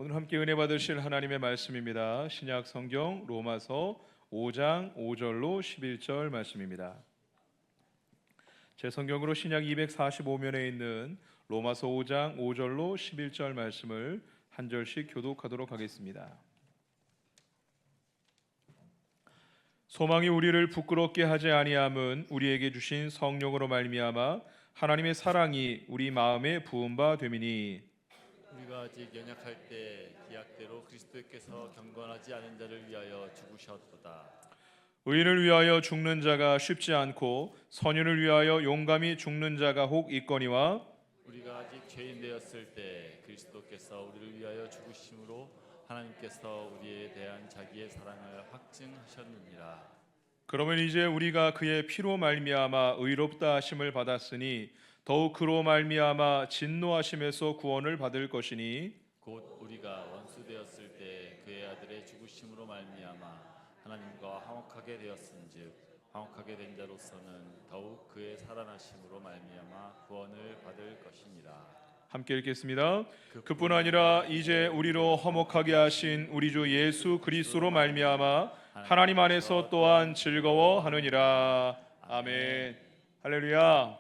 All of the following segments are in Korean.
오늘 함께 은혜 받으실 하나님의 말씀입니다. 신약 성경 로마서 5장 5절로 11절 말씀입니다. 제 성경으로 신약 245면에 있는 로마서 5장 5절로 11절 말씀을 한 절씩 교독하도록 하겠습니다. 소망이 우리를 부끄럽게 하지 아니함은 우리에게 주신 성령으로 말미암아 하나님의 사랑이 우리 마음에 부은 바 됨이니, 우리가 아직 연약할 때 기약대로 그리스도께서 경건하지 않은 자를 위하여 죽으셨도다. 의인을 위하여 죽는 자가 쉽지 않고 선인을 위하여 용감히 죽는 자가 혹 있거니와, 우리가 아직 죄인 되었을 때 그리스도께서 우리를 위하여 죽으심으로 하나님께서 우리에 대한 자기의 사랑을 확증하셨느니라. 그러면 이제 우리가 그의 피로 말미암아 의롭다 하심을 받았으니 더욱 그로 말미암아 진노하심에서 구원을 받을 것이니, 곧 우리가 원수 되었을 때 그의 아들의 죽으심으로 말미암아 하나님과 화목하게 되었은즉 화목하게 된 자로서는 더욱 그의 살아나심으로 말미암아 구원을 받을 것이니라. 함께 읽겠습니다. 그뿐 아니라 이제 우리로 화목하게 하신 우리 주 예수 그리스도로 말미암아 하나님 안에서 또한 즐거워하느니라. 아멘. 할렐루야.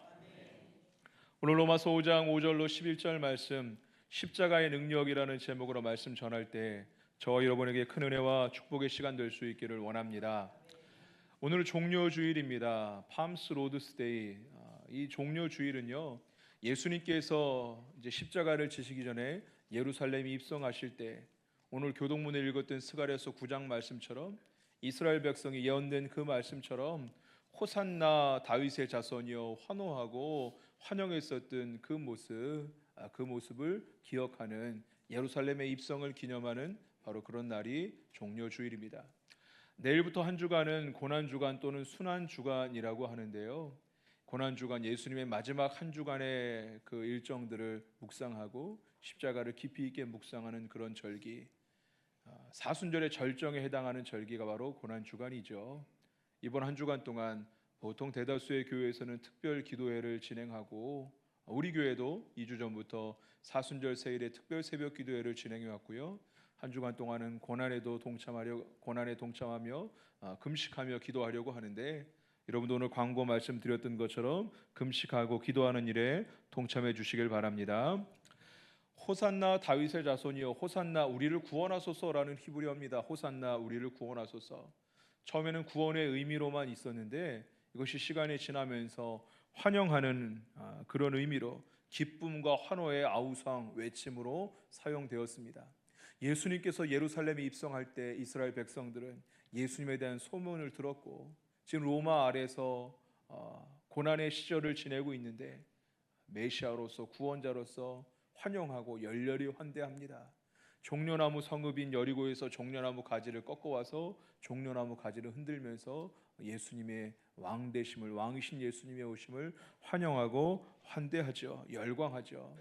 오늘 로마서 5장 5절로 11절 말씀, 십자가의 능력이라는 제목으로 말씀 전할 때 저와 여러분에게 큰 은혜와 축복의 시간 될 수 있기를 원합니다. 오늘은 종료주일입니다. 팜스 로드스데이. 이 종료주일은요, 예수님께서 이제 십자가를 지시기 전에 예루살렘에 입성하실 때 오늘 교동문에 읽었던 스가랴서 9장 말씀처럼 이스라엘 백성이 예언된 그 말씀처럼 호산나 다윗의 자손이여 환호하고 환영했었던 그 모습을 기억하는, 예루살렘의 입성을 기념하는 바로 그런 날이 종료주일입니다. 내일부터 한 주간은 고난주간 또는 순환주간이라고 하는데요, 고난주간, 예수님의 마지막 한 주간의 그 일정들을 묵상하고 십자가를 깊이 있게 묵상하는 그런 절기, 사순절의 절정에 해당하는 절기가 바로 고난주간이죠. 이번 한 주간 동안 보통 대다수의 교회에서는 특별 기도회를 진행하고, 우리 교회도 2주 전부터 사순절 세일의 특별 새벽 기도회를 진행해 왔고요. 한 주간 동안은 고난에 동참하며 금식하며 기도하려고 하는데, 여러분도 오늘 광고 말씀드렸던 것처럼 금식하고 기도하는 일에 동참해 주시길 바랍니다. 호산나 다윗의 자손이여 호산나 우리를 구원하소서라는 히브리어입니다. 호산나 우리를 구원하소서. 처음에는 구원의 의미로만 있었는데 이것이 시간이 지나면서 환영하는 그런 의미로, 기쁨과 환호의 아우성 외침으로 사용되었습니다. 예수님께서 예루살렘에 입성할 때 이스라엘 백성들은 예수님에 대한 소문을 들었고 지금 로마 아래서 고난의 시절을 지내고 있는데 메시아로서, 구원자로서 환영하고 열렬히 환대합니다. 종려나무 성읍인 여리고에서 종려나무 가지를 꺾어와서 종려나무 가지를 흔들면서 예수님의 왕되심을, 왕이신 예수님의 오심을 환영하고 환대하죠. 열광하죠.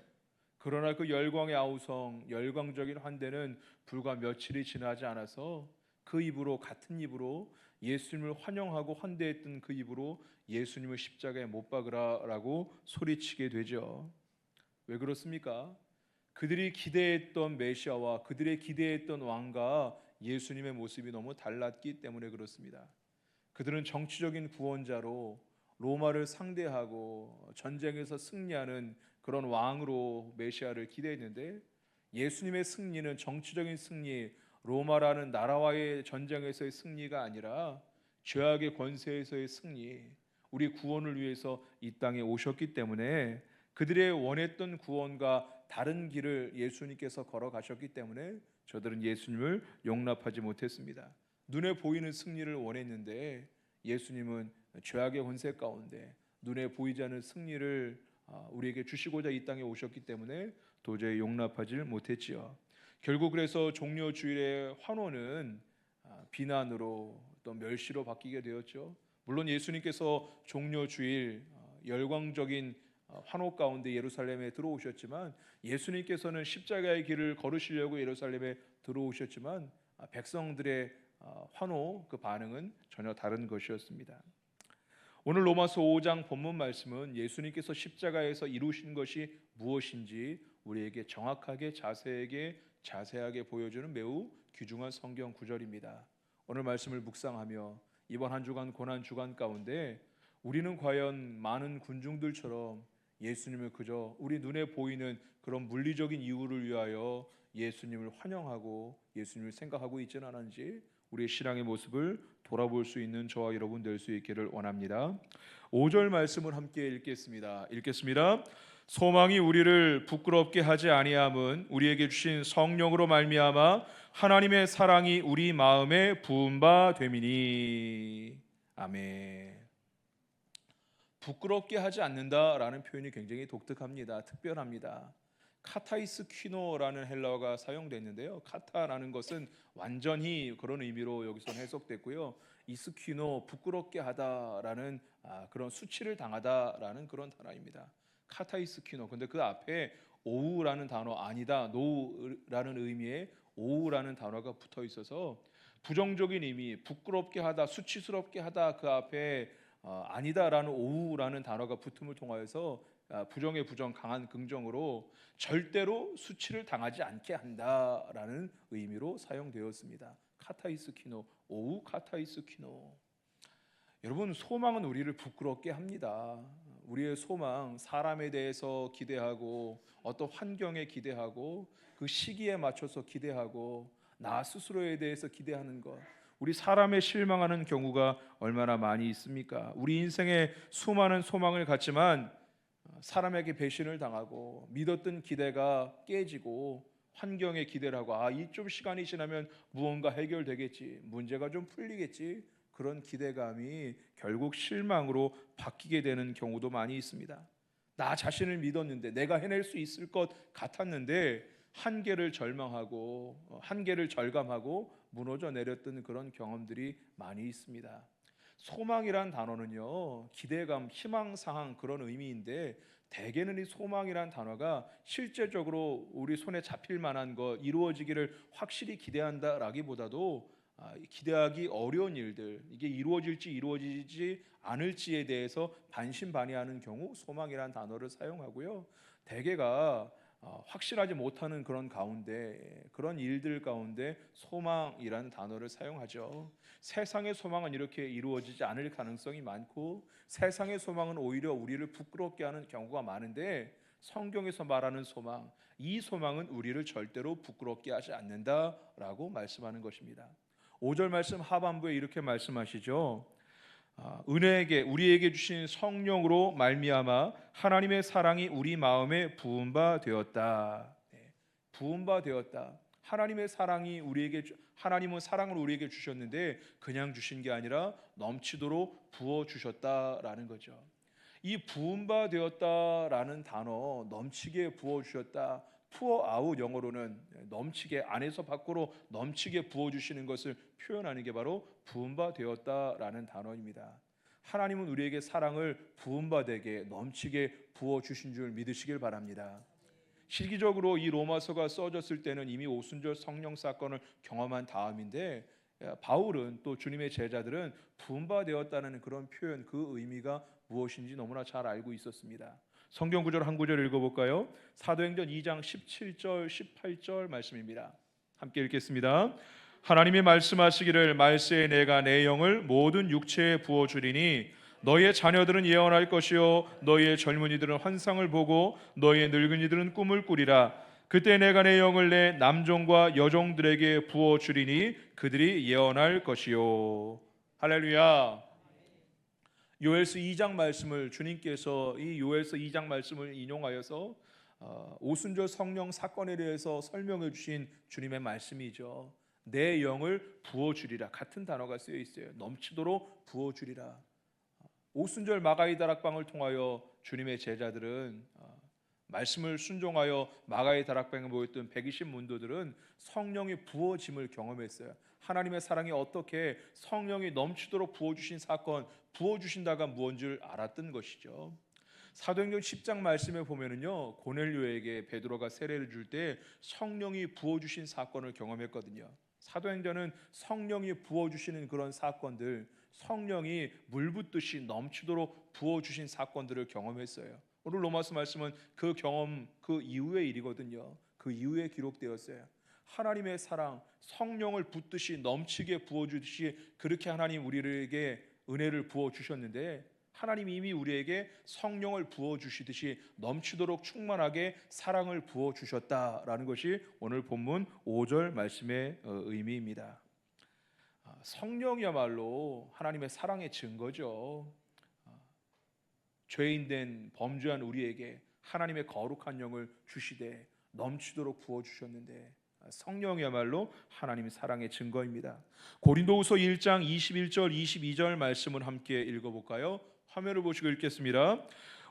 그러나 그 열광의 아우성, 열광적인 환대는 불과 며칠이 지나지 않아서 그 입으로, 같은 입으로 예수님을 환영하고 환대했던 그 입으로 예수님을 십자가에 못 박으라라고 소리치게 되죠. 왜 그렇습니까? 그들이 기대했던 메시아와 그들의 기대했던 왕과 예수님의 모습이 너무 달랐기 때문에 그렇습니다. 그들은 정치적인 구원자로 로마를 상대하고 전쟁에서 승리하는 그런 왕으로 메시아를 기대했는데, 예수님의 승리는 정치적인 승리, 로마라는 나라와의 전쟁에서의 승리가 아니라 죄악의 권세에서의 승리, 우리 구원을 위해서 이 땅에 오셨기 때문에, 그들의 원했던 구원과 다른 길을 예수님께서 걸어가셨기 때문에 저들은 예수님을 용납하지 못했습니다. 눈에 보이는 승리를 원했는데 예수님은 죄악의 권세 가운데 눈에 보이지 않는 승리를 우리에게 주시고자 이 땅에 오셨기 때문에 도저히 용납하지 못했지요. 결국 그래서 종료주일의 환호는 비난으로 또 멸시로 바뀌게 되었죠. 물론 예수님께서 종료주일 열광적인 환호 가운데 예루살렘에 들어오셨지만, 예수님께서는 십자가의 길을 걸으시려고 예루살렘에 들어오셨지만 백성들의 환호, 그 반응은 전혀 다른 것이었습니다. 오늘 로마서 5장 본문 말씀은 예수님께서 십자가에서 이루신 것이 무엇인지 우리에게 정확하게 자세하게 자세하게 보여주는 매우 귀중한 성경 구절입니다. 오늘 말씀을 묵상하며 이번 한 주간 고난 주간 가운데 우리는 과연 많은 군중들처럼 예수님을 그저 우리 눈에 보이는 그런 물리적인 이유를 위하여 예수님을 환영하고 예수님을 생각하고 있지는 않은지 우리의 신앙의 모습을 돌아볼 수 있는 저와 여러분 될 수 있기를 원합니다. 5절 말씀을 함께 읽겠습니다. 소망이 우리를 부끄럽게 하지 아니함은 우리에게 주신 성령으로 말미암아 하나님의 사랑이 우리 마음에 부은 바 됨이니. 아멘. 부끄럽게 하지 않는다라는 표현이 굉장히 독특합니다. 특별합니다. 카타이스 퀴노라는 헬라어가 사용됐는데요. 카타라는 것은 완전히 그런 의미로 여기서 해석됐고요. 이스퀴노 부끄럽게 하다라는 그런 수치를 당하다라는 그런 단어입니다. 카타이스퀴노. 근데 그 앞에 오우라는 단어 아니다 노우라는 의미의 오우라는 단어가 붙어 있어서 부정적인 의미 부끄럽게 하다 수치스럽게 하다 그 앞에 아니다라는 오우라는 단어가 붙음을 통하여서 부정의 부정 강한 긍정으로 절대로 수치를 당하지 않게 한다라는 의미로 사용되었습니다. 카타이스키노 오우 카타이스키노. 여러분 소망은 우리를 부끄럽게 합니다. 우리의 소망 사람에 대해서 기대하고 어떤 환경에 기대하고 그 시기에 맞춰서 기대하고 나 스스로에 대해서 기대하는 것 우리 사람에 실망하는 경우가 얼마나 많이 있습니까? 우리 인생에 수많은 소망을 갖지만 사람에게 배신을 당하고 믿었던 기대가 깨지고 환경에 기대를 하고 이 좀 시간이 지나면 무언가 해결되겠지 문제가 좀 풀리겠지 그런 기대감이 결국 실망으로 바뀌게 되는 경우도 많이 있습니다. 나 자신을 믿었는데 내가 해낼 수 있을 것 같았는데 한계를 절망하고 한계를 절감하고 무너져 내렸던 그런 경험들이 많이 있습니다. 소망이란 단어는요 기대감, 희망사항 그런 의미인데 대개는 이 소망이란 단어가 실제적으로 우리 손에 잡힐 만한 것 이루어지기를 확실히 기대한다라기보다도 기대하기 어려운 일들 이게 이루어질지 이루어지지 않을지에 대해서 반신반의하는 경우 소망이란 단어를 사용하고요. 대개가 확실하지 못하는 그런 가운데 그런 일들 가운데 소망이라는 단어를 사용하죠. 세상의 소망은 이렇게 이루어지지 않을 가능성이 많고 세상의 소망은 오히려 우리를 부끄럽게 하는 경우가 많은데 성경에서 말하는 소망 이 소망은 우리를 절대로 부끄럽게 하지 않는다라고 말씀하는 것입니다. 5절 말씀 하반부에 이렇게 말씀하시죠. 은혜에게 우리에게 주신 성령으로 말미암아 하나님의 사랑이 우리 마음에 부은 바 되었다. 부은 바 되었다. 하나님의 사랑이 하나님은 사랑을 우리에게 주셨는데 그냥 주신 게 아니라 넘치도록 부어 주셨다라는 거죠. 이 부은 바 되었다라는 단어 넘치게 부어 주셨다. pour out 영어로는 넘치게 안에서 밖으로 넘치게 부어 주시는 것을 표현하는 게 바로 부은 바 되었다라는 단어입니다. 하나님은 우리에게 사랑을 부은 바 되게 넘치게 부어 주신 줄 믿으시길 바랍니다. 시기적으로 이 로마서가 써졌을 때는 이미 오순절 성령 사건을 경험한 다음인데 바울은 또 주님의 제자들은 부은 바 되었다는 그런 표현 그 의미가 무엇인지 너무나 잘 알고 있었습니다. 성경 구절 한 구절 읽어볼까요? 사도행전 2장 17절 18절 말씀입니다. 함께 읽겠습니다. 하나님이 말씀하시기를 말세에 내가 내 영을 모든 육체에 부어주리니 너희의 자녀들은 예언할 것이요 너희의 젊은이들은 환상을 보고 너희의 늙은이들은 꿈을 꾸리라. 그때 내가 내 영을 내 남종과 여종들에게 부어주리니 그들이 예언할 것이요. 할렐루야. 요엘서 2장 말씀을 주님께서 이 요엘서 2장 말씀을 인용하여서 오순절 성령 사건에 대해서 설명해 주신 주님의 말씀이죠. 내 영을 부어주리라. 같은 단어가 쓰여 있어요. 넘치도록 부어주리라. 오순절 마가이 다락방을 통하여 주님의 제자들은 말씀을 순종하여 마가이 다락방에 모였던 120문도들은 성령이 부어짐을 경험했어요. 하나님의 사랑이 어떻게 성령이 넘치도록 부어주신 사건, 부어주신다가 무언 줄 알았던 것이죠. 사도행전 10장 말씀에 보면은요, 고넬료에게 베드로가 세례를 줄 때 성령이 부어주신 사건을 경험했거든요. 사도행전은 성령이 부어주시는 그런 사건들, 성령이 물 붓듯이 넘치도록 부어주신 사건들을 경험했어요. 오늘 로마서 말씀은 그 경험, 그 이후의 일이거든요. 그 이후에 기록되었어요. 하나님의 사랑, 성령을 붓듯이 넘치게 부어주듯이 그렇게 하나님 우리에게 은혜를 부어주셨는데, 하나님이 이미 우리에게 성령을 부어주시듯이 넘치도록 충만하게 사랑을 부어주셨다라는 것이 오늘 본문 5절 말씀의 의미입니다. 성령이야말로 하나님의 사랑의 증거죠. 죄인된 범죄한 우리에게 하나님의 거룩한 영을 주시되 넘치도록 부어주셨는데, 성령이야말로 하나님의 사랑의 증거입니다. 고린도후서 1장 21절 22절 말씀을 함께 읽어볼까요? 화면을 보시고 읽겠습니다.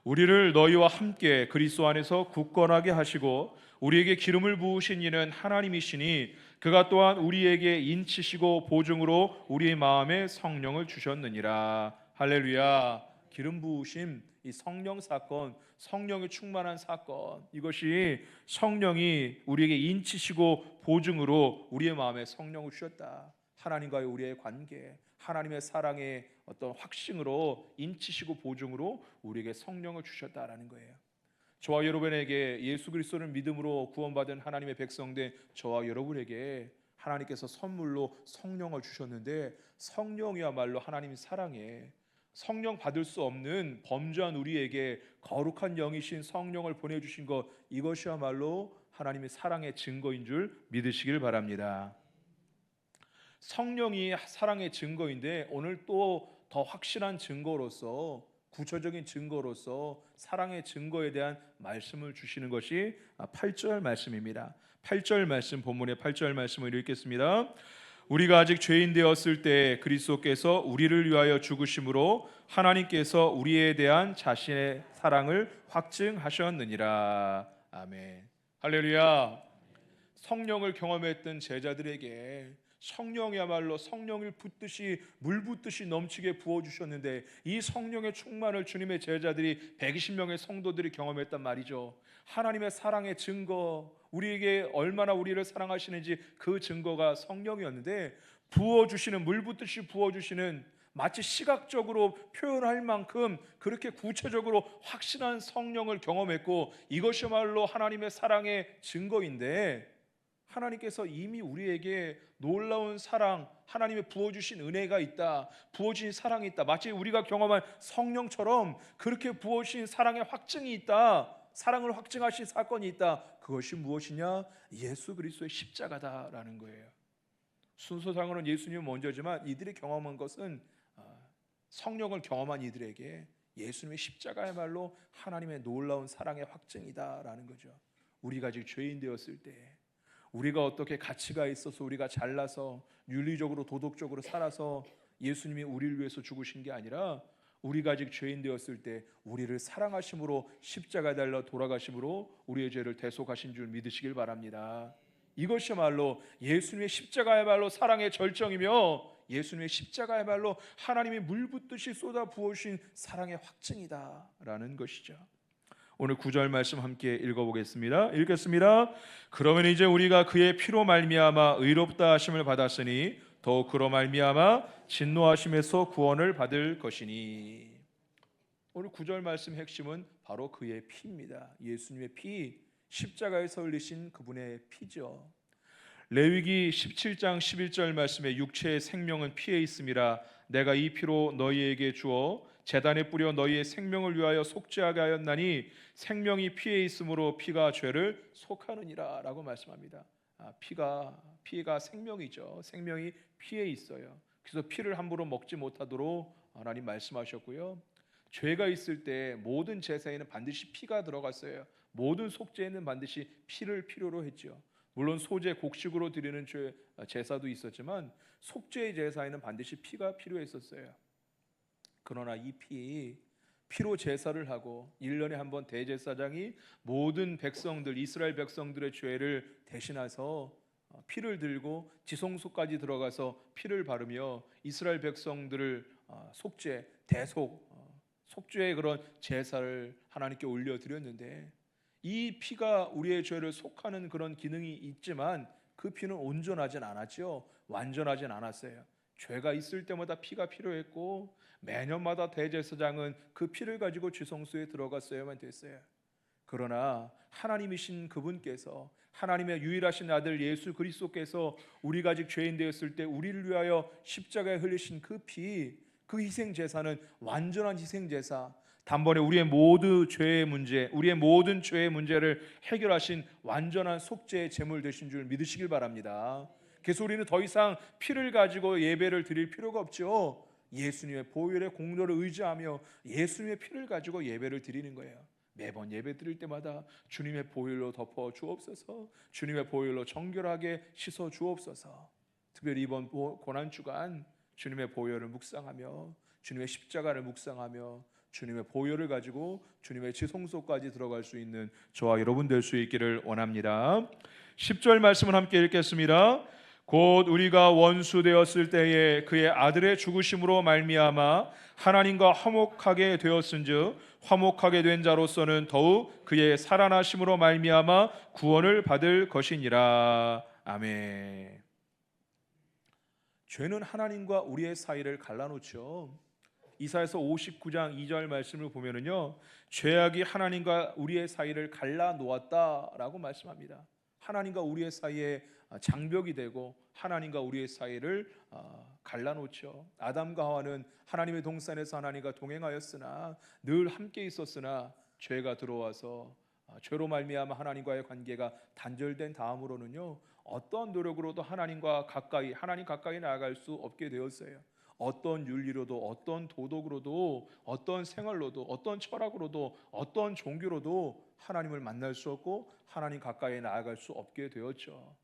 우리를 너희와 함께 그리스도 안에서 굳건하게 하시고 우리에게 기름을 부으신 이는 하나님이시니 그가 또한 우리에게 인치시고 보증으로 우리의 마음에 성령을 주셨느니라. 할렐루야. 기름 부으심, 이 성령 사건, 성령의 충만한 사건, 이것이 성령이 우리에게 인치시고 보증으로 우리의 마음에 성령을 주셨다. 하나님과의 우리의 관계, 하나님의 사랑의 어떤 확신으로 인치시고 보증으로 우리에게 성령을 주셨다라는 거예요. 저와 여러분에게 예수 그리스도를 믿음으로 구원받은 하나님의 백성된 저와 여러분에게 하나님께서 선물로 성령을 주셨는데, 성령이야말로 하나님 사랑에 성령 받을 수 없는 범죄한 우리에게 거룩한 영이신 성령을 보내주신 것, 이것이야말로 하나님의 사랑의 증거인 줄 믿으시길 바랍니다. 성령이 사랑의 증거인데 오늘 또 더 확실한 증거로서, 구체적인 증거로서 사랑의 증거에 대한 말씀을 주시는 것이 8절 말씀입니다. 8절 말씀, 본문의 8절 말씀을 읽겠습니다. 우리가 아직 죄인 되었을 때 그리스도께서 우리를 위하여 죽으심으로 하나님께서 우리에 대한 자신의 사랑을 확증하셨느니라. 아멘. 할렐루야. 성령을 경험했던 제자들에게 성령이야말로 성령을 붓듯이 물 붓듯이 넘치게 부어주셨는데, 이 성령의 충만을 주님의 제자들이 120명의 성도들이 경험했단 말이죠. 하나님의 사랑의 증거, 우리에게 얼마나 우리를 사랑하시는지 그 증거가 성령이었는데, 부어주시는, 물 붓듯이 부어주시는, 마치 시각적으로 표현할 만큼 그렇게 구체적으로 확실한 성령을 경험했고, 이것이야말로 하나님의 사랑의 증거인데, 하나님께서 이미 우리에게 놀라운 사랑, 하나님의 부어주신 은혜가 있다, 부어주신 사랑이 있다, 마치 우리가 경험한 성령처럼 그렇게 부어주신 사랑의 확증이 있다, 사랑을 확증하신 사건이 있다. 그것이 무엇이냐? 예수 그리스도의 십자가다라는 거예요. 순서상으로는 예수님이 먼저지만 이들이 경험한 것은, 성령을 경험한 이들에게 예수님의 십자가야말로 하나님의 놀라운 사랑의 확증이다라는 거죠. 우리가 아직 죄인 되었을 때, 우리가 어떻게 가치가 있어서, 우리가 잘나서 윤리적으로 도덕적으로 살아서 예수님이 우리를 위해서 죽으신 게 아니라, 우리가 아직 죄인 되었을 때 우리를 사랑하심으로 십자가에 달려 돌아가심으로 우리의 죄를 대속하신 줄 믿으시길 바랍니다. 이것이야말로 예수님의 십자가야말로 사랑의 절정이며, 예수님의 십자가야말로 하나님이 물 붓듯이 쏟아 부으신 사랑의 확증이다라는 것이죠. 오늘 9절 말씀 함께 읽어보겠습니다. 읽겠습니다. 그러면 이제 우리가 그의 피로 말미암아 의롭다 하심을 받았으니 더욱 그로 말미암아 진노하심에서 구원을 받을 것이니. 오늘 9절 말씀 핵심은 바로 그의 피입니다. 예수님의 피, 십자가에서 흘리신 그분의 피죠. 레위기 17장 11절 말씀에 육체의 생명은 피에 있음이라 내가 이 피로 너희에게 주어 제단에 뿌려 너희의 생명을 위하여 속죄하게 하였나니 생명이 피에 있으므로 피가 죄를 속하느니라 라고 말씀합니다. 피가 생명이죠. 생명이 피에 있어요. 그래서 피를 함부로 먹지 못하도록 하나님 말씀하셨고요. 죄가 있을 때 모든 제사에는 반드시 피가 들어갔어요. 모든 속죄에는 반드시 피를 필요로 했죠. 물론 소제 곡식으로 드리는 제사도 있었지만 속죄 제사에는 반드시 피가 필요했었어요. 그러나 이 피로 제사를 하고 1년에 한 번 대제사장이 모든 백성들, 이스라엘 백성들의 죄를 대신해서 피를 들고 지성소까지 들어가서 피를 바르며 이스라엘 백성들을 속죄, 속죄의 그런 제사를 하나님께 올려드렸는데, 이 피가 우리의 죄를 속하는 그런 기능이 있지만 그 피는 온전하진 않았죠. 완전하진 않았어요. 죄가 있을 때마다 피가 필요했고 매년마다 대제사장은 그 피를 가지고 지성소에 들어갔어야만 됐어요. 그러나 하나님이신 그분께서, 하나님의 유일하신 아들 예수 그리스도께서 우리가 아직 죄인 되었을 때 우리를 위하여 십자가에 흘리신 그 피, 그 희생 제사는 완전한 희생 제사, 단번에 우리의 모든 죄의 문제를 해결하신 완전한 속죄의 제물 되신 줄 믿으시길 바랍니다. 그래서 우리는 더 이상 피를 가지고 예배를 드릴 필요가 없죠. 예수님의 보혈의 공로를 의지하며 예수님의 피를 가지고 예배를 드리는 거예요. 매번 예배 드릴 때마다 주님의 보혈로 덮어 주옵소서, 주님의 보혈로 정결하게 씻어 주옵소서. 특별히 이번 고난 주간 주님의 보혈을 묵상하며 주님의 십자가를 묵상하며 주님의 보혈을 가지고 주님의 지성소까지 들어갈 수 있는 저와 여러분 될 수 있기를 원합니다. 10절 말씀을 함께 읽겠습니다. 곧 우리가 원수 되었을 때에 그의 아들의 죽으심으로 말미암아 하나님과 화목하게 되었은즉 화목하게 된 자로서는 더욱 그의 살아나심으로 말미암아 구원을 받을 것이니라. 아멘. 죄는 하나님과 우리의 사이를 갈라놓죠. 이사야서 59장 2절 말씀을 보면은요, 죄악이 하나님과 우리의 사이를 갈라놓았다라고 말씀합니다. 하나님과 우리의 사이에 장벽이 되고 하나님과 우리의 사이를 갈라놓죠. 아담과 하와는 하나님의 동산에서 하나님과 동행하였으나 늘 함께 있었으나 죄가 들어와서 죄로 말미암아 하나님과의 관계가 단절된 다음으로는요, 어떤 노력으로도 하나님 가까이 나아갈 수 없게 되었어요. 어떤 윤리로도, 어떤 도덕으로도, 어떤 생활로도, 어떤 철학으로도, 어떤 종교로도 하나님을 만날 수 없고 하나님 가까이 나아갈 수 없게 되었죠.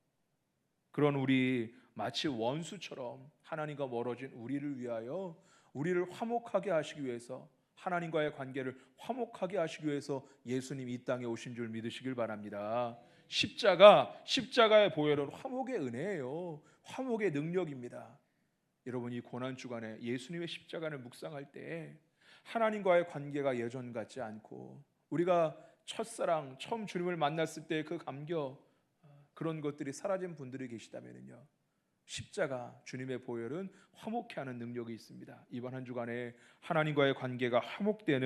그런 우리 마치 원수처럼 하나님과 멀어진 우리를 위하여 우리를 화목하게 하시기 위해서, 하나님과의 관계를 화목하게 하시기 위해서 예수님이 이 땅에 오신 줄 믿으시길 바랍니다. 십자가의 보혈은 화목의 은혜예요. 화목의 능력입니다. 여러분, 이 고난 주간에 예수님의 십자가를 묵상할 때 하나님과의 관계가 예전 같지 않고 우리가 첫사랑 처음 주님을 만났을 때 그 감격, 그런 것들이 사라진 분들이 계시다면요, 십자가 주님의 보혈은 화목케 하는 능력이 있습니다. 이번 한 주간에 하나님과의 관계가 화목케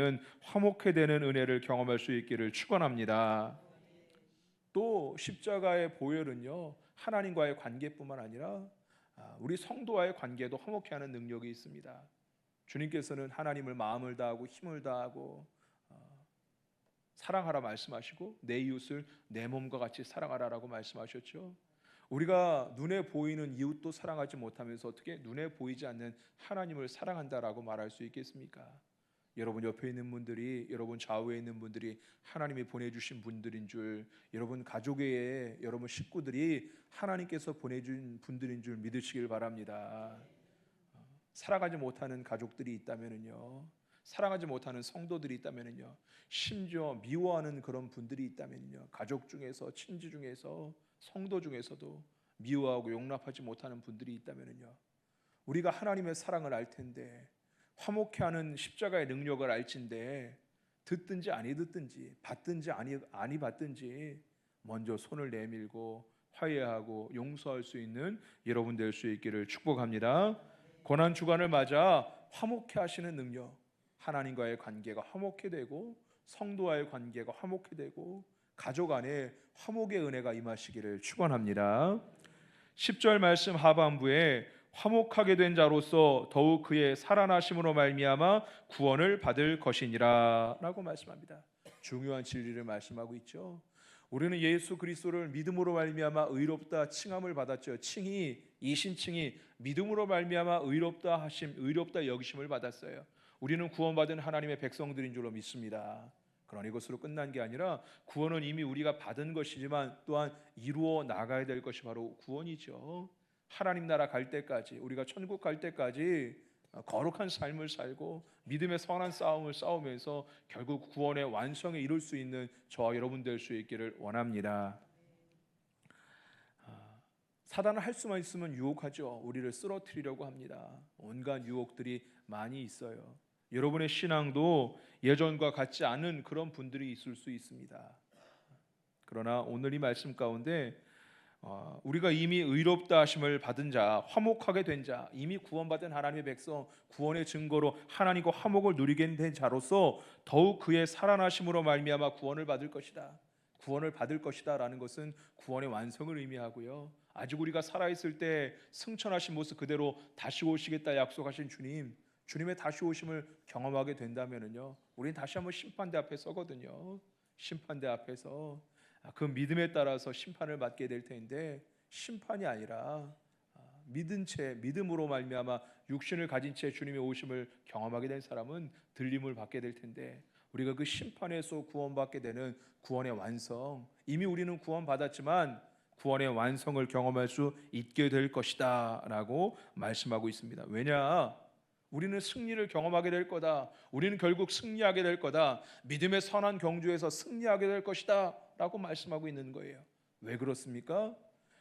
되는 은혜를 경험할 수 있기를 축원합니다. 또 십자가의 보혈은요, 하나님과의 관계뿐만 아니라 우리 성도와의 관계도 화목케 하는 능력이 있습니다. 주님께서는 하나님을 마음을 다하고 힘을 다하고 사랑하라 말씀하시고 내 이웃을 내 몸과 같이 사랑하라라고 말씀하셨죠. 우리가 눈에 보이는 이웃도 사랑하지 못하면서 어떻게 눈에 보이지 않는 하나님을 사랑한다라고 말할 수 있겠습니까? 여러분 옆에 있는 분들이, 여러분 좌우에 있는 분들이 하나님이 보내주신 분들인 줄, 여러분 가족의 여러분 식구들이 하나님께서 보내준 분들인 줄 믿으시길 바랍니다. 사랑하지 못하는 가족들이 있다면은요, 사랑하지 못하는 성도들이 있다면은요, 심지어 미워하는 그런 분들이 있다면요, 가족 중에서, 친지 중에서, 성도 중에서도 미워하고 용납하지 못하는 분들이 있다면요, 우리가 하나님의 사랑을 알 텐데, 화목케 하는 십자가의 능력을 알진데, 듣든지 아니 듣든지, 받든지 아니 받든지 먼저 손을 내밀고 화해하고 용서할 수 있는 여러분 될 수 있기를 축복합니다. 고난 주간을 맞아 화목케 하시는 능력, 하나님과의 관계가 화목케 되고 성도와의 관계가 화목케 되고 가족 안에 화목의 은혜가 임하시기를 축원합니다. 10절 말씀 하반부에 화목하게 된 자로서 더욱 그의 살아나심으로 말미암아 구원을 받을 것이니라 라고 말씀합니다. 중요한 진리를 말씀하고 있죠. 우리는 예수 그리스도를 믿음으로 말미암아 의롭다 칭함을 받았죠. 이 신칭이 믿음으로 말미암아 의롭다 하심, 의롭다 여기심을 받았어요. 우리는 구원받은 하나님의 백성들인 줄로 믿습니다. 그러나 이것으로 끝난 게 아니라 구원은 이미 우리가 받은 것이지만 또한 이루어 나가야 될 것이 바로 구원이죠. 하나님 나라 갈 때까지, 우리가 천국 갈 때까지 거룩한 삶을 살고 믿음의 선한 싸움을 싸우면서 결국 구원의 완성에 이룰 수 있는 저와 여러분 될 수 있기를 원합니다. 사단은 할 수만 있으면 유혹하죠. 우리를 쓰러뜨리려고 합니다. 온갖 유혹들이 많이 있어요. 여러분의 신앙도 예전과 같지 않은 그런 분들이 있을 수 있습니다. 그러나 오늘 이 말씀 가운데 우리가 이미 의롭다 하심을 받은 자, 화목하게 된 자, 이미 구원받은 하나님의 백성, 구원의 증거로 하나님과 화목을 누리게 된 자로서 더욱 그의 살아나심으로 말미암아 구원을 받을 것이다. 구원을 받을 것이다라는 것은 구원의 완성을 의미하고요. 아직 우리가 살아있을 때 승천하신 모습 그대로 다시 오시겠다 약속하신 주님의 다시 오심을 경험하게 된다면은요, 우리는 다시 한번 심판대 앞에 서거든요. 심판대 앞에서 그 믿음에 따라서 심판을 받게 될 텐데, 심판이 아니라 믿은 채, 믿음으로 말미암아 육신을 가진 채 주님의 오심을 경험하게 된 사람은 들림을 받게 될 텐데, 우리가 그 심판에서 구원받게 되는 구원의 완성, 이미 우리는 구원받았지만 구원의 완성을 경험할 수 있게 될 것이다 라고 말씀하고 있습니다. 왜냐? 우리는 승리를 경험하게 될 거다. 우리는 결국 승리하게 될 거다. 믿음의 선한 경주에서 승리하게 될 것이다 라고 말씀하고 있는 거예요. 왜 그렇습니까?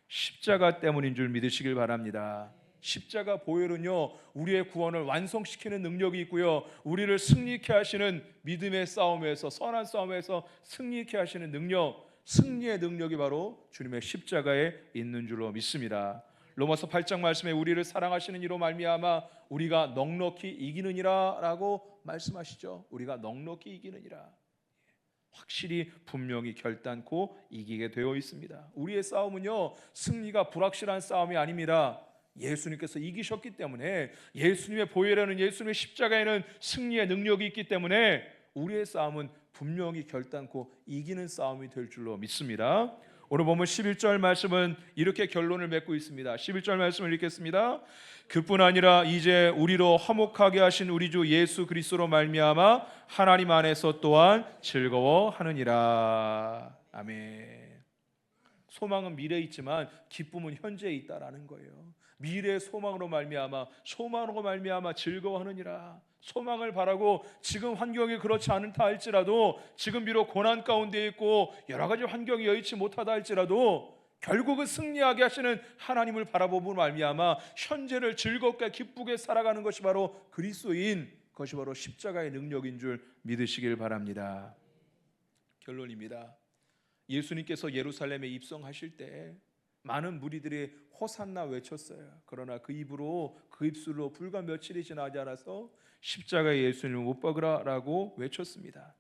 십자가 때문인 줄 믿으시길 바랍니다. 십자가 보혈은요, 우리의 구원을 완성시키는 능력이 있고요, 우리를 승리케 하시는 믿음의 싸움에서, 선한 싸움에서 승리케 하시는 능력, 승리의 능력이 바로 주님의 십자가에 있는 줄로 믿습니다. 로마서 8장 말씀에 우리를 사랑하시는 이로 말미암아 우리가 넉넉히 이기느니라 라고 말씀하시죠. 우리가 넉넉히 이기느니라, 확실히 분명히 결단코 이기게 되어 있습니다. 우리의 싸움은요, 승리가 불확실한 싸움이 아닙니다. 예수님께서 이기셨기 때문에, 예수님의 보혈에는, 예수님의 십자가에는 승리의 능력이 있기 때문에 우리의 싸움은 분명히 결단코 이기는 싸움이 될 줄로 믿습니다. 오늘 보면 11절 말씀은 이렇게 결론을 맺고 있습니다. 11절 말씀을 읽겠습니다. 그뿐 아니라 이제 우리로 화목하게 하신 우리 주 예수 그리스도로 말미암아 하나님 안에서 또한 즐거워하느니라. 아멘. 소망은 미래에 있지만 기쁨은 현재에 있다라는 거예요. 미래의 소망으로 말미암아, 소망으로 말미암아 즐거워하느니라. 소망을 바라고 지금 환경이 그렇지 않다 할지라도, 지금 비록 고난 가운데 있고 여러 가지 환경이 여의치 못하다 할지라도 결국은 승리하게 하시는 하나님을 바라보고 말미암아 현재를 즐겁게 기쁘게 살아가는 것이 바로 그리스도인, 그것이 바로 십자가의 능력인 줄 믿으시길 바랍니다. 결론입니다. 예수님께서 예루살렘에 입성하실 때 많은 무리들이 호산나 외쳤어요. 그러나 그 입술로 불과 며칠이 지나지 않아서 십자가에 예수님을 못 박으라라고 외쳤습니다.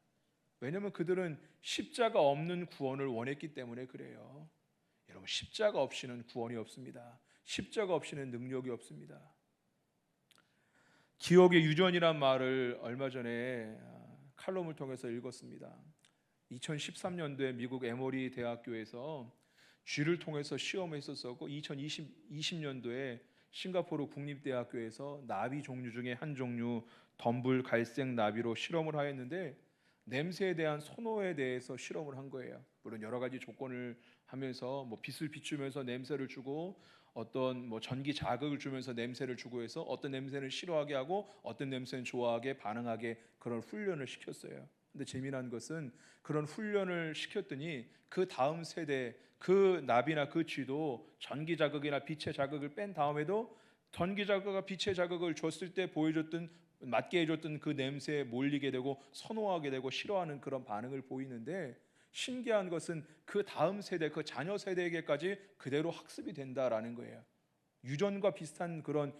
왜냐하면 그들은 십자가 없는 구원을 원했기 때문에 그래요. 여러분, 십자가 없이는 구원이 없습니다. 십자가 없이는 능력이 없습니다. 기억의 유전이란 말을 얼마 전에 칼럼을 통해서 읽었습니다. 2013년도에 미국 에모리 대학교에서 쥐를 통해서 시험했었고, 2020년도에 싱가포르 국립대학교에서 나비 종류 중에 한 종류 덤불 갈색 나비로 실험을 하였는데, 냄새에 대한 선호에 대해서 실험을 한 거예요. 물론 여러 가지 조건을 하면서 빛을 비추면서 냄새를 주고, 어떤 전기 자극을 주면서 냄새를 주고 해서 어떤 냄새는 싫어하게 하고 어떤 냄새는 좋아하게 반응하게 그런 훈련을 시켰어요. 근데 재미난 것은 그런 훈련을 시켰더니 그 다음 세대 그 나비나 그 쥐도 전기 자극이나 빛의 자극을 뺀 다음에도 전기 자극과 빛의 자극을 줬을 때 맡게 해줬던 그 냄새에 몰리게 되고 선호하게 되고 싫어하는 그런 반응을 보이는데, 신기한 것은 그 다음 세대, 그 자녀 세대에게까지 그대로 학습이 된다라는 거예요. 유전과 비슷한 그런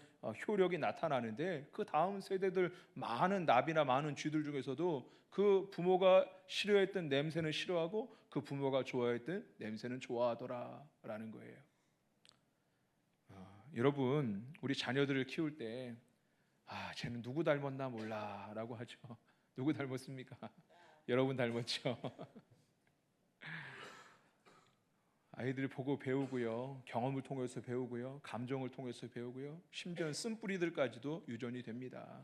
효력이 나타나는데, 그 다음 세대들 많은 나비나 많은 쥐들 중에서도 그 부모가 싫어했던 냄새는 싫어하고 그 부모가 좋아했던 냄새는 좋아하더라라는 거예요. 여러분, 우리 자녀들을 키울 때 쟤는 누구 닮았나 몰라라고 하죠. 누구 닮았습니까? 여러분 닮았죠. 아이들이 보고 배우고요, 경험을 통해서 배우고요, 감정을 통해서 배우고요, 심지어는 쓴뿌리들까지도 유전이 됩니다.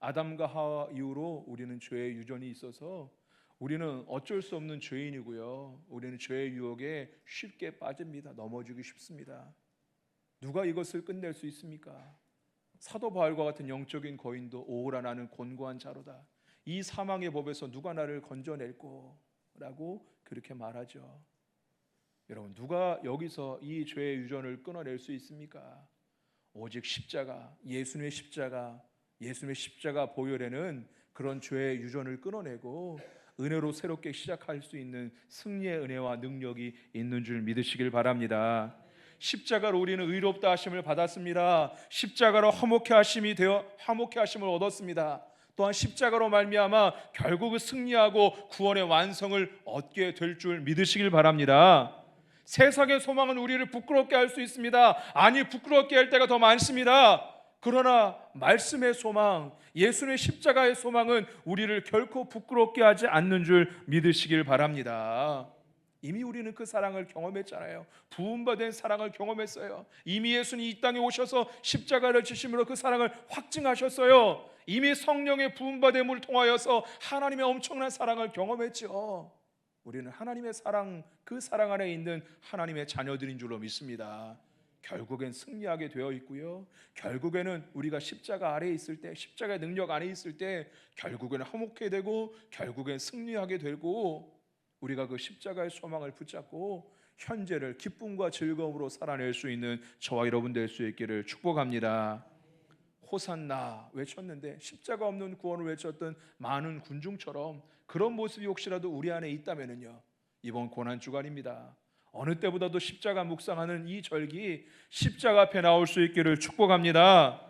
아담과 하와 이후로 우리는 죄의 유전이 있어서 우리는 어쩔 수 없는 죄인이고요, 우리는 죄의 유혹에 쉽게 빠집니다. 넘어지기 쉽습니다. 누가 이것을 끝낼 수 있습니까? 사도 바울과 같은 영적인 거인도 오라 나는 곤고한 자로다, 이 사망의 법에서 누가 나를 건져낼꼬 라고 그렇게 말하죠. 여러분, 누가 여기서 이 죄의 유전을 끊어낼 수 있습니까? 오직 십자가, 예수님의 십자가 보혈에는 그런 죄의 유전을 끊어내고 은혜로 새롭게 시작할 수 있는 승리의 은혜와 능력이 있는 줄 믿으시길 바랍니다. 십자가로 우리는 의롭다 하심을 받았습니다. 십자가로 화목케 하심을 얻었습니다. 또한 십자가로 말미암아 결국 승리하고 구원의 완성을 얻게 될 줄 믿으시길 바랍니다. 세상의 소망은 우리를 부끄럽게 할 수 있습니다. 아니, 부끄럽게 할 때가 더 많습니다. 그러나 말씀의 소망, 예수님의 십자가의 소망은 우리를 결코 부끄럽게 하지 않는 줄 믿으시길 바랍니다. 이미 우리는 그 사랑을 경험했잖아요. 부음받은 사랑을 경험했어요. 이미 예수님이 이 땅에 오셔서 십자가를 지심으로 그 사랑을 확증하셨어요. 이미 성령의 부음받음을 통하여서 하나님의 엄청난 사랑을 경험했죠. 우리는 하나님의 사랑, 그 사랑 안에 있는 하나님의 자녀들인 줄로 믿습니다. 결국엔 승리하게 되어 있고요. 결국에는 우리가 십자가 아래에 있을 때, 십자가의 능력 안에 있을 때 결국에는 화목해 되고 결국엔 승리하게 되고, 우리가 그 십자가의 소망을 붙잡고 현재를 기쁨과 즐거움으로 살아낼 수 있는 저와 여러분 될 수 있기를 축복합니다. 호산나 외쳤는데 십자가 없는 구원을 외쳤던 많은 군중처럼 그런 모습이 혹시라도 우리 안에 있다면요, 이번 고난 주간입니다. 어느 때보다도 십자가 묵상하는 이 절기, 십자가 앞에 나올 수 있기를 축복합니다.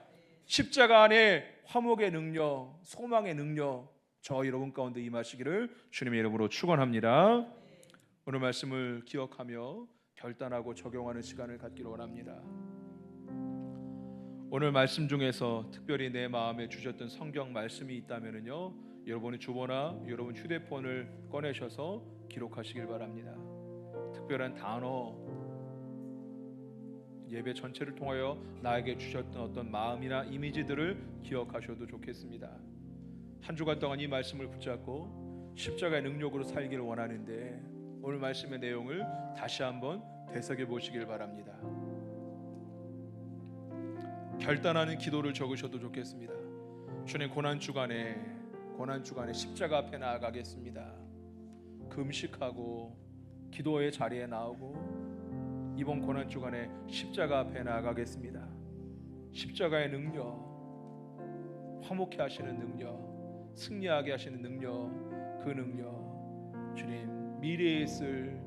십자가 안에 화목의 능력, 소망의 능력 저 여러분 가운데 임하시기를 주님의 이름으로 축원합니다. 오늘 말씀을 기억하며 결단하고 적용하는 시간을 갖기를 원합니다. 오늘 말씀 중에서 특별히 내 마음에 주셨던 성경 말씀이 있다면요, 여러분의 주보나 여러분 휴대폰을 꺼내셔서 기록하시길 바랍니다. 특별한 단어, 예배 전체를 통하여 나에게 주셨던 어떤 마음이나 이미지들을 기억하셔도 좋겠습니다. 한 주간 동안 이 말씀을 붙잡고 십자가의 능력으로 살기를 원하는데 오늘 말씀의 내용을 다시 한번 되새겨 보시길 바랍니다. 결단하는 기도를 적으셔도 좋겠습니다. 주님, 고난 주간에 십자가 앞에 나아가겠습니다. 금식하고 기도의 자리에 나오고 이번 고난 주간에 십자가 앞에 나아가겠습니다. 십자가의 능력, 화목케 하시는 능력, 승리하게 하시는 능력, 그 능력, 주님, 미래에 있을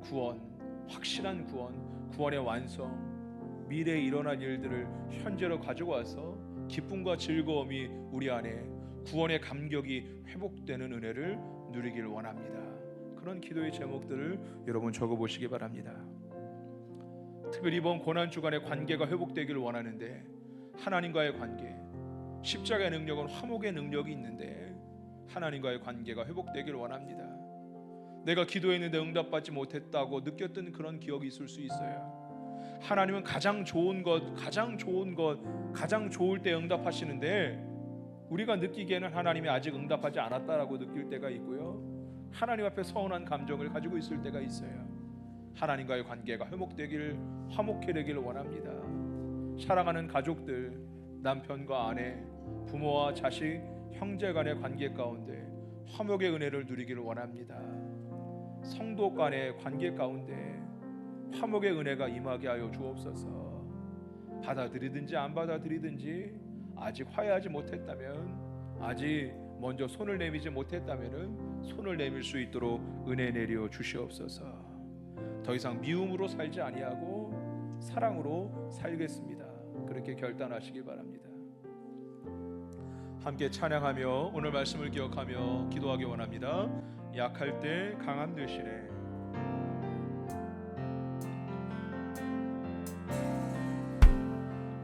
구원, 확실한 구원, 구원의 완성, 미래에 일어날 일들을 현재로 가지고 와서 기쁨과 즐거움이 우리 안에, 구원의 감격이 회복되는 은혜를 누리길 원합니다. 그런 기도의 제목들을 여러분 적어보시기 바랍니다. 특별히 이번 고난주간의 관계가 회복되기를 원하는데, 하나님과의 관계, 십자가의 능력은 화목의 능력이 있는데 하나님과의 관계가 회복되기를 원합니다. 내가 기도했는데 응답받지 못했다고 느꼈던 그런 기억이 있을 수 있어요. 하나님은 가장 좋은 것, 가장 좋을 때 응답하시는데 우리가 느끼기에는 하나님이 아직 응답하지 않았다라고 느낄 때가 있고요, 하나님 앞에 서운한 감정을 가지고 있을 때가 있어요. 하나님과의 관계가 화목해 되기를 원합니다. 사랑하는 가족들, 남편과 아내, 부모와 자식, 형제 간의 관계 가운데 화목의 은혜를 누리기를 원합니다. 성도 간의 관계 가운데 화목의 은혜가 임하게 하여 주옵소서. 받아들이든지 안 받아들이든지 아직 화해하지 못했다면, 아직 먼저 손을 내밀지 못했다면 손을 내밀 수 있도록 은혜 내려 주시옵소서. 더 이상 미움으로 살지 아니하고 사랑으로 살겠습니다. 그렇게 결단하시기 바랍니다. 함께 찬양하며 오늘 말씀을 기억하며 기도하기 원합니다. 약할 때 강함 되시네.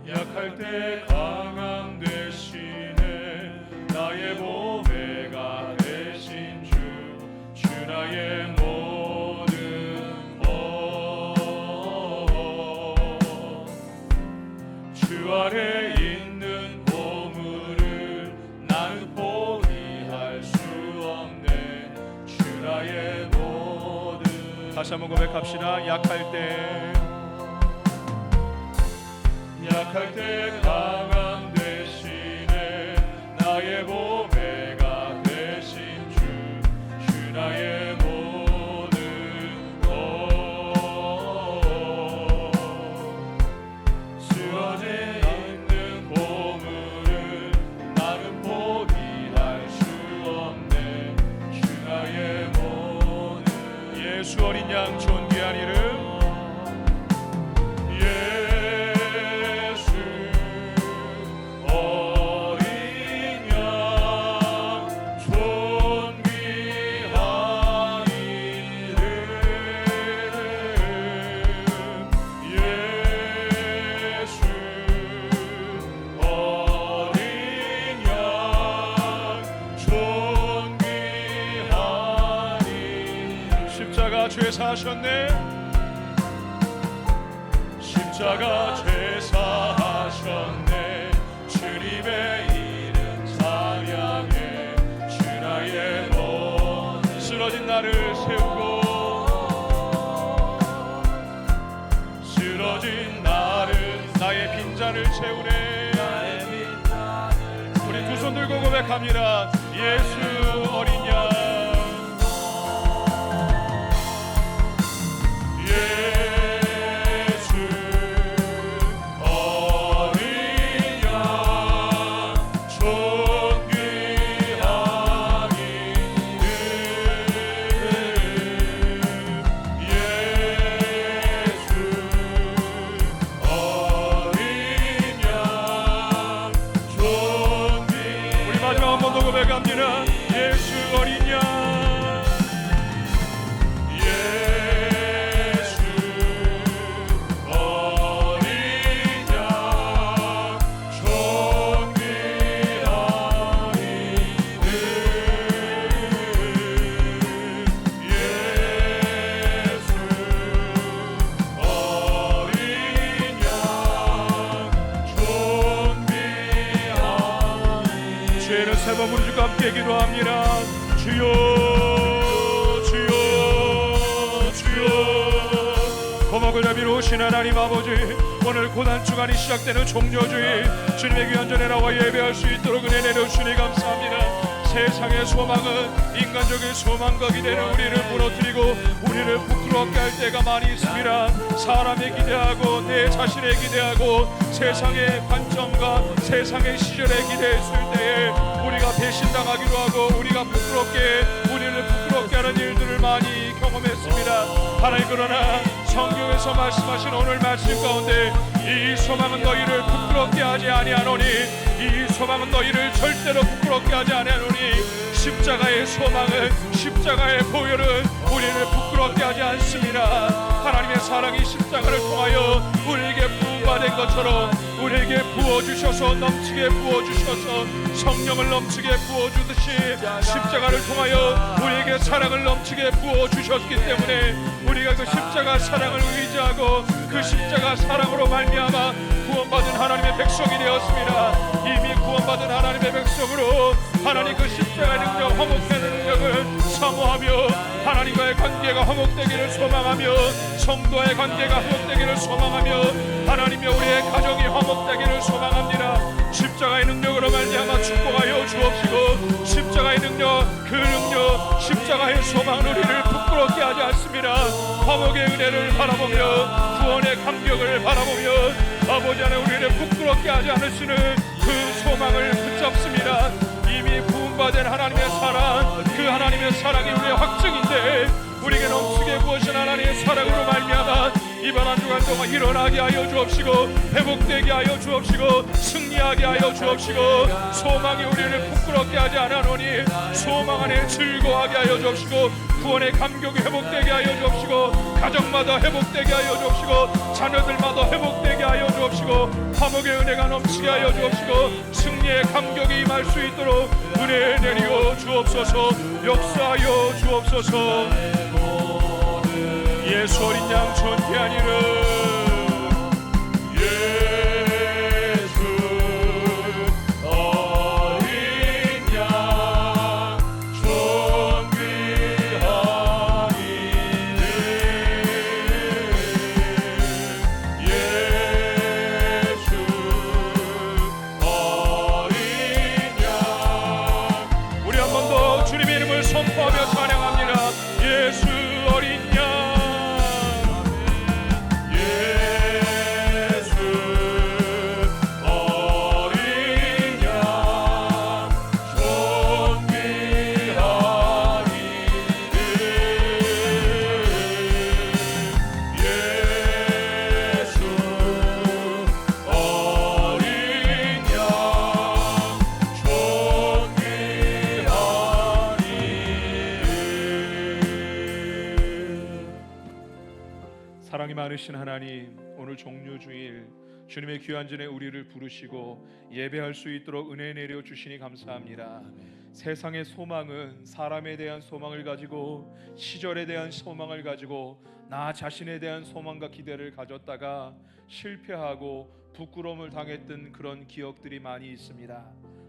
약할 때 강함 되시네. 나의 보배가 되신 주 나의 모든 것. 주 아래 있는 보물을 나는 포기할 수 없네. 주 나의 모든. 다시 한번 고백합시다. 약할 때 강함 되시네. 나의 보배가 되신 주 나의 모든 것. 주 안에 있는 보물을 나는 포기할 수 없네. 주 나의 제사하셨네. 십자가 제사하셨네. 주님의 이름 찬양해. 주 나의 모든 쓰러진 나를 세우고 쓰러진 나를 나의 빈잔을 채우네. 우리 두 손 들고 고백합니다. 예수 어린 양, 예수 어린 양 존귀한 이름 예수 어린 양 존귀 우리 마지막 한 번 더 고백합니다. 예수 어린 양, 예수 어린 양 존귀한 이름 예수 어린 양 존귀한 죄는 세 번 우리 주가 함께 기도합니다. 주여 주여 주여. 거목을 잡이러 오신 하나님 아버지, 오늘 고난주간이 시작되는 종료주일 주님의 귀한 전에 나와 예배할 수 있도록 은혜 내려주시니 감사합니다. 세상의 소망은 인간적인 소망과 기대는 우리를 무너뜨리고 우리를 부끄럽게 할 때가 많이 있습니다. 사람에 기대하고 내 자신에 기대하고 세상의 관점과 세상의 시절에 기대했을 때에 우리가 배신당하기도 하고 우리가 우리를 부끄럽게 하는 일들을 많이 경험했습니다. 하나님, 그러나 성경에서 말씀하신 오늘 말씀 가운데 이 소망은 너희를 부끄럽게 하지 아니하노니, 이 소망은 너희를 절대로 부끄럽게 하지 아니하노니, 십자가의 소망은, 십자가의 보혈은 우리를 부끄럽게 하지 않습니다. 하나님의 사랑이 십자가를 통하여 우리에게 부어받은 것처럼 우리에게 부어주셔서 넘치게 부어주셔서 성령을 넘치게 부어주듯이 십자가를 통하여 우리에게 사랑을 넘치게 부어주셨기 때문에 우리가 그 십자가 사랑을 의지하고 그 십자가 사랑으로 말미암아 구원받은 하나님의 백성이 되었습니다. 이미 구원받은 하나님의 백성으로 하나님 그 십자가의 능력, 화목되는 능력을 사모하며 하나님과의 관계가 화목되기를 소망하며 성도와의 관계가 화목되기를 소망하며 하나님과 우리의 가정이 화목되기를 소망합니다. 십자가의 능력으로 말미암아 축복하여 주옵시고 십자가의 능력, 그 능력, 십자가의 소망은 우리를 부끄럽게 하지 않습니다. 화목의 은혜를 바라보며 구원의 감격을 바라보며 아버지 안에 우리를 부끄럽게 하지 않으시는 그 소망을 붙잡습니다. 이미 부음받은 하나님의 사랑, 그 하나님의 사랑이 우리의 확증인데 우리에게 넘치게 부으신 하나님의 사랑으로 말미암아 이번 한 주간 동안 일어나게 하여 주옵시고 회복되게 하여 주옵시고 승리하게 하여 주옵시고 소망이 우리를 부끄럽게 하지 않으노니 소망 안에 즐거워하게 하여 주옵시고 구원의 감격이 회복되게 하여 주옵시고 가정마다 회복되게 하여 주옵시고 자녀들마다 회복되게 하여 주옵시고 화목의 은혜가 넘치게 하여 주옵시고 승리의 감격이 임할 수 있도록 은혜 내리어 주옵소서. 역사하여 주옵소서. 예수 어린 양 존귀한 이름 예수 어린 양 존귀한 이름 예수 어린 양. 우리 한 번 더 주님의 이름을 선포하며 찬양합니다. 예수 어린 양 사랑이 많으신 하나님, 오늘 종료주일 주님의 귀한 전에 우리를 부르시고 예배할 수 있도록 은혜 내려 주시니 감사합니다. 세상의 소망은 사람에 대한 소망을 가지고 시절에 대한 소망을 가지고 나 자신에 대한 소망과 기대를 가졌다가 실패하고 부끄러움을 당했던 그런 기억들이 많이 있습니다.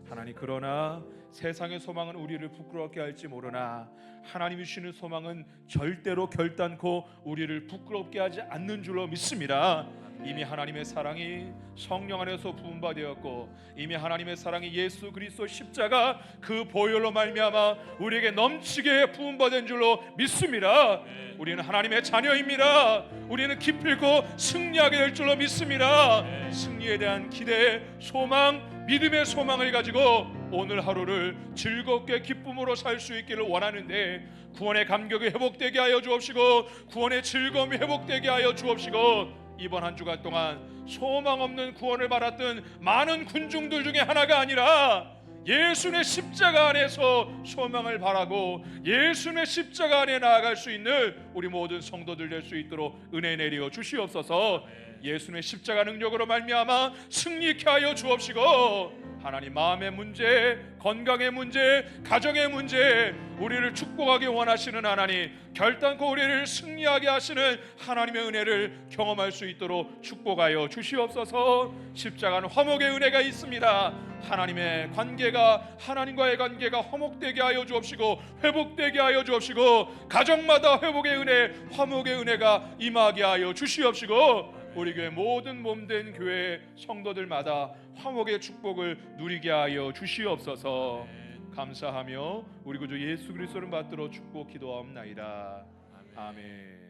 하나님, 그러나 세상의 소망은 우리를 부끄럽게 할지 모르나 하나님이 주시는 소망은 절대로 결단코 우리를 부끄럽게 하지 않는 줄로 믿습니다. 이미 하나님의 사랑이 성령 안에서 부음받았고 이미 하나님의 사랑이 예수 그리스도 십자가 그 보혈로 말미암아 우리에게 넘치게 부음받은 줄로 믿습니다. 우리는 하나님의 자녀입니다. 우리는 기필코 승리하게 될 줄로 믿습니다. 승리에 대한 기대, 소망, 믿음의 소망을 가지고 오늘 하루를 즐겁게 기쁨으로 살 수 있기를 원하는데 구원의 감격이 회복되게 하여 주옵시고 구원의 즐거움이 회복되게 하여 주옵시고 이번 한 주간 동안 소망 없는 구원을 받았던 많은 군중들 중에 하나가 아니라 예수의 십자가 안에서 소망을 바라고 예수의 십자가 안에 나아갈 수 있는 우리 모든 성도들 될 수 있도록 은혜 내려 주시옵소서. 예수의 십자가 능력으로 말미암아 승리케 하여 주옵시고 하나님, 마음의 문제, 건강의 문제, 가정의 문제, 우리를 축복하기 원하시는 하나님, 결단코 우리를 승리하게 하시는 하나님의 은혜를 경험할 수 있도록 축복하여 주시옵소서. 십자가는 화목의 은혜가 있습니다. 하나님의 관계가, 하나님과의 관계가 화목되게 하여 주옵시고 회복되게 하여 주옵시고 가정마다 회복의 은혜, 화목의 은혜가 임하게 하여 주시옵시고 우리 교회 모든 몸된 교회 성도들마다 화목의 축복을 누리게 하여 주시옵소서. 감사하며 우리 구주 예수 그리스도를 받들어 축복 기도하옵나이다. 아멘.